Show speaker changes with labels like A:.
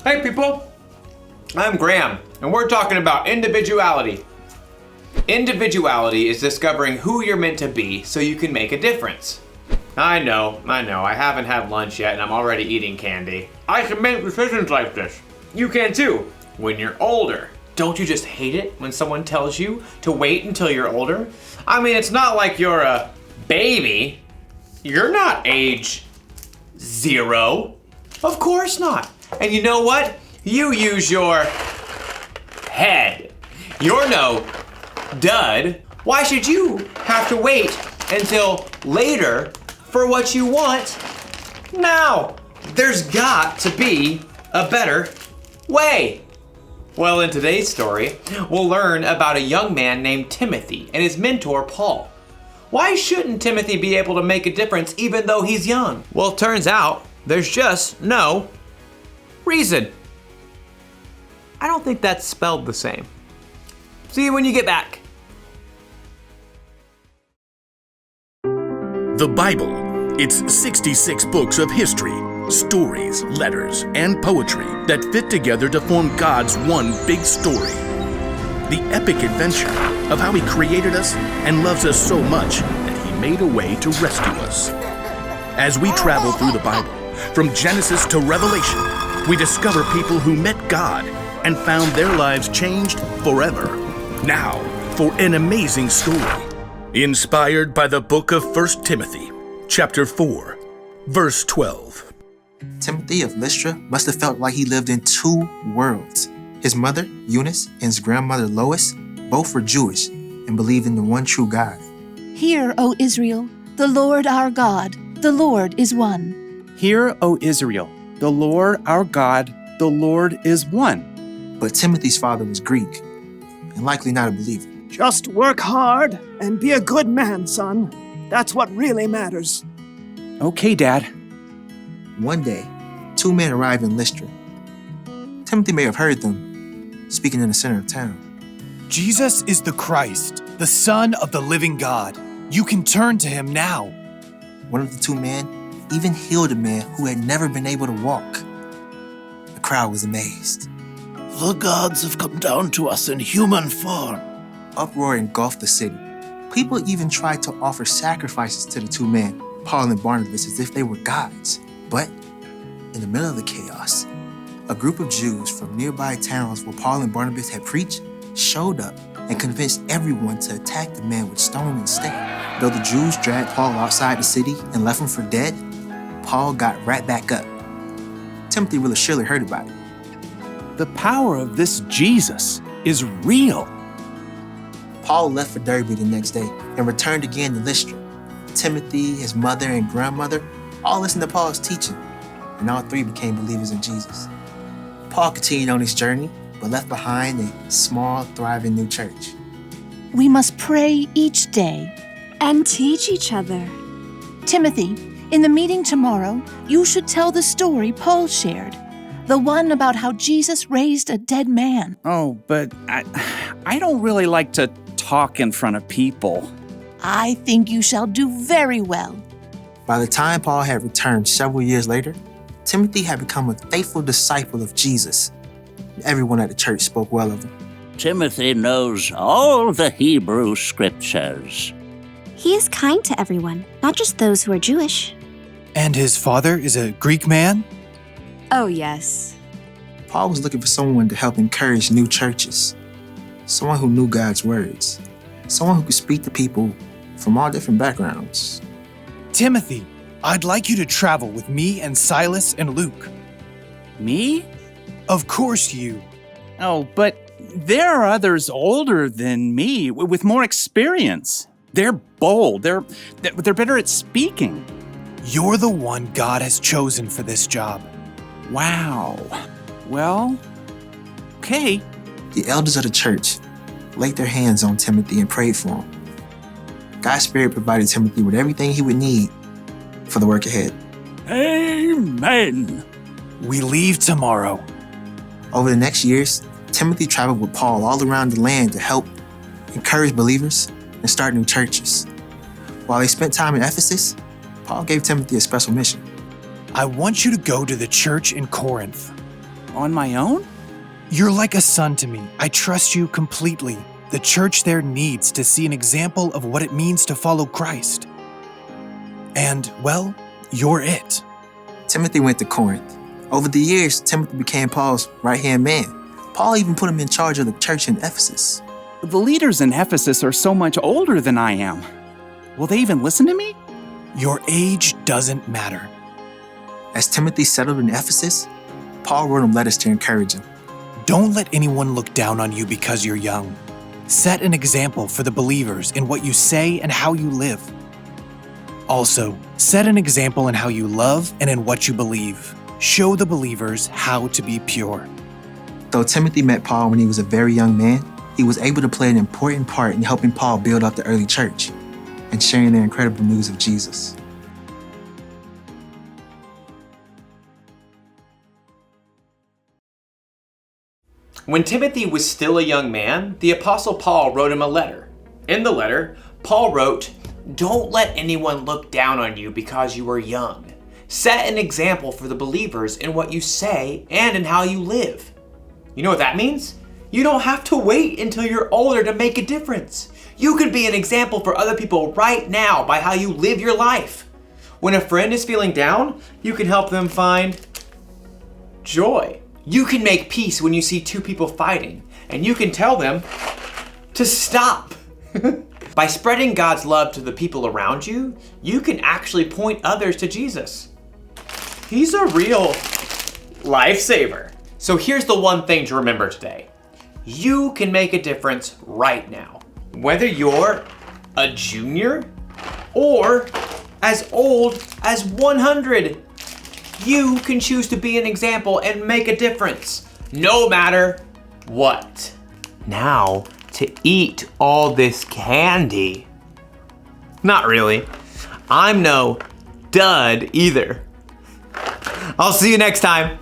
A: Hey people, I'm Graham, and we're talking about individuality. Individuality is discovering who you're meant to be so you can make a difference. I know, I haven't had lunch yet and I'm already eating candy. I can make decisions like this. You can too, when you're older. Don't you just hate it when someone tells you to wait until you're older? I mean, it's not like you're a baby. You're not age 0. Of course not. And you know what? You use your head. You're no dud. Why should you have to wait until later for what you want now? There's got to be a better way. Well, in today's story, we'll learn about a young man named Timothy and his mentor, Paul. Why shouldn't Timothy be able to make a difference even though he's young? Well, it turns out there's just no reason. I don't think that's spelled the same. See you when you get back.
B: The Bible. It's 66 books of history, stories, letters, and poetry that fit together to form God's one big story. The epic adventure of how He created us and loves us so much that He made a way to rescue us. As we travel through the Bible, from Genesis to Revelation, we discover people who met God and found their lives changed forever. Now, for an amazing story, inspired by the book of 1 Timothy, chapter 4, verse 12.
C: Timothy of Lystra must have felt like he lived in two worlds. His mother, Eunice, and his grandmother, Lois, both were Jewish and believed in the one true God.
D: Hear, O Israel, the Lord our God, the Lord is one.
E: Hear, O Israel, the Lord our God, the Lord is one.
C: But Timothy's father was Greek and likely not a believer.
F: Just work hard and be a good man, son. That's what really matters.
E: Okay, Dad.
C: One day, two men arrived in Lystra. Timothy may have heard them speaking in the center of town.
G: Jesus is the Christ, the Son of the living God. You can turn to Him now.
C: One of the two men even healed a man who had never been able to walk. The crowd was amazed.
H: The gods have come down to us in human form.
C: Uproar engulfed the city. People even tried to offer sacrifices to the two men, Paul and Barnabas, as if they were gods. But in the middle of the chaos, a group of Jews from nearby towns where Paul and Barnabas had preached showed up and convinced everyone to attack the man with stone and stake. Though the Jews dragged Paul outside the city and left him for dead, Paul got right back up. Timothy really surely heard about it.
E: The power of this Jesus is real.
C: Paul left for Derbe the next day and returned again to Lystra. Timothy, his mother, and grandmother all listened to Paul's teaching, and all three became believers in Jesus. Paul continued on his journey, but left behind a small, thriving new church.
D: We must pray each day.
I: And teach each other.
D: Timothy, in the meeting tomorrow, you should tell the story Paul shared. The one about how Jesus raised a dead man.
E: Oh, but I don't really like to talk in front of people.
D: I think you shall do very well.
C: By the time Paul had returned several years later, Timothy had become a faithful disciple of Jesus. Everyone at the church spoke well of him.
H: Timothy knows all the Hebrew scriptures.
I: He is kind to everyone, not just those who are Jewish.
G: And his father is a Greek man?
I: Oh, yes.
C: Paul was looking for someone to help encourage new churches, someone who knew God's words, someone who could speak to people from all different backgrounds.
G: Timothy, I'd like you to travel with me and Silas and Luke.
E: Me?
G: Of course you.
E: Oh, but there are others older than me with more experience. They're bold. They're better at speaking.
G: You're the one God has chosen for this job.
E: Wow. Well, okay.
C: The elders of the church laid their hands on Timothy and prayed for him. God's Spirit provided Timothy with everything he would need for the work ahead.
H: Amen.
G: We leave tomorrow.
C: Over the next years, Timothy traveled with Paul all around the land to help encourage believers and start new churches. While they spent time in Ephesus, Paul gave Timothy a special mission.
G: I want you to go to the church in Corinth.
E: on my own?
G: You're like a son to me. I trust you completely. The church there needs to see an example of what it means to follow Christ. And, well, you're it.
C: Timothy went to Corinth. Over the years, Timothy became Paul's right-hand man. Paul even put him in charge of the church in Ephesus.
E: The leaders in Ephesus are so much older than I am. Will they even listen to me?
G: Your age doesn't matter.
C: As Timothy settled in Ephesus, Paul wrote him letters to encourage him.
G: Don't let anyone look down on you because you're young. Set an example for the believers in what you say and how you live. Also, set an example in how you love and in what you believe. Show the believers how to be pure.
C: Though Timothy met Paul when he was a very young man, he was able to play an important part in helping Paul build up the early church and sharing their incredible news of Jesus.
A: When Timothy was still a young man, the Apostle Paul wrote him a letter. In the letter, Paul wrote, "Don't let anyone look down on you because you are young. Set an example for the believers in what you say and in how you live." You know what that means? You don't have to wait until you're older to make a difference. You could be an example for other people right now by how you live your life. When a friend is feeling down, you can help them find joy. You can make peace when you see two people fighting, and you can tell them to stop. By spreading God's love to the people around you, you can actually point others to Jesus. He's a real lifesaver. So here's the one thing to remember today. You can make a difference right now. Whether you're a junior or as old as 100, you can choose to be an example and make a difference, no matter what. Now, to eat all this candy. Not really. I'm no dud either. I'll see you next time.